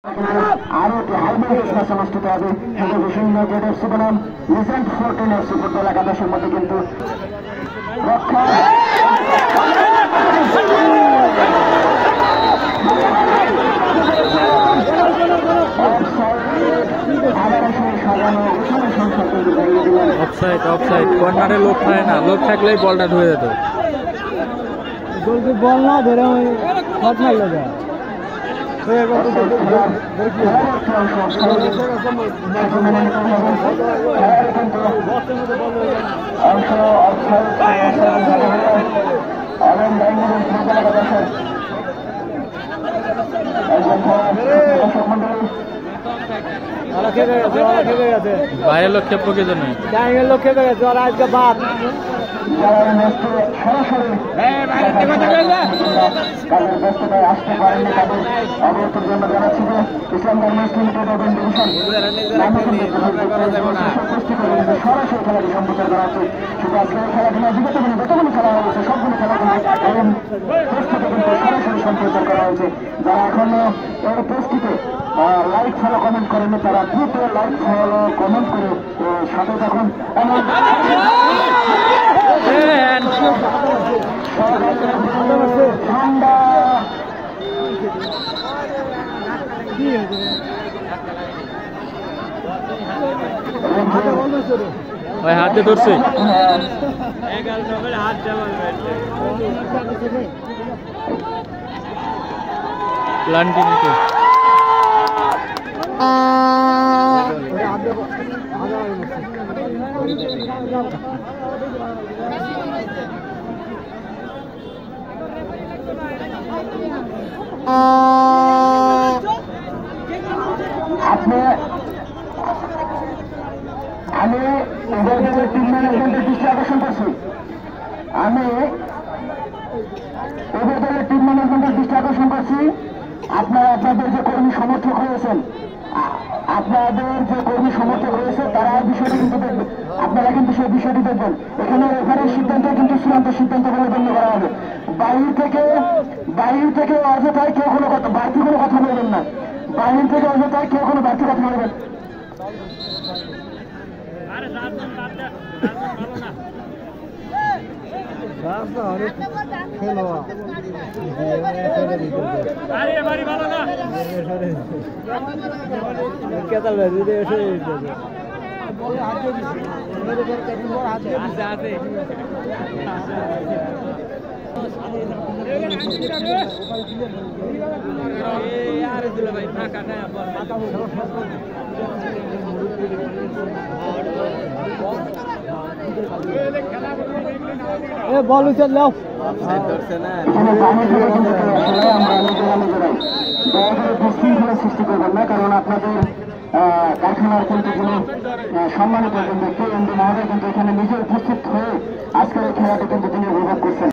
আরো hybrid match অনুষ্ঠিত হবে বিভিন্ন গেটের সুবনাম লিজেন্ড 14 এর ফুটবল একাদশের মধ্যে কিন্তু রক্ষা অফসাইড অফসাইড কর্নারে লোক থাকে না, লোক থাকলেই বলটা ঢুকে যেত। বল না ধরে শট মারলো যায় বাইরের লোক খেপো কে জন্য লোক খেপে গেছে ওরা আজকে বাদ কাজের ব্যস্ততায় আসতে পারেননি, তাদের অবরোধের জন্য জানাচ্ছি যে ইসলাম গার্মেন্টস লিমিটেড এবং ডিভিশন সরাসরি খেলাটি সম্প্রচার করা হচ্ছে। শুধু আজকের খেলাধুলা বিগত দিনে যতগুলো খেলা হয়েছে সবগুলো খেলাগুলো এবং প্রস্তুতি কিন্তু সরাসরি সম্প্রচার করা হয়েছে। যারা এখনো এই পোস্টটিতে লাইক ফলো কমেন্ট করেনি তারা দ্রুত লাইক ফলো কমেন্ট করে সাথে থাকুন। ঠান্ডা ওই হাতে ধরছে প্লান্টি নিতে আমি টিম ম্যানেজমেন্টের দৃষ্টি আকর্ষণ করছি আপনারা আপনাদের যে কর্মী সমর্থক রয়েছেন তারা বিষয়টি কিন্তু দেখবেন, আপনারা কিন্তু সেই বিষয়টি দেখবেন। এখানে রেফারির সিদ্ধান্ত কিন্তু চূড়ান্ত সিদ্ধান্ত বলে গণ্য করা হবে। বাহির থেকে অযথায় কেউ কোনো বাড়তি কোনো কথা বলবেন না। বাহির থেকে অযথায় কেউ কোনো বাড়তি কথা বলবেন। বল উচ্ছেদ লাও সৃষ্টি করবেন না, কারণ আপনাদের কারখানার কিন্তু যিনি সম্মানিত ব্যক্তি এমডি মহোদয় কিন্তু এখানে নিজে উপস্থিত হয়ে আজকের এই খেলাটি কিন্তু তিনি উপভোগ করছেন।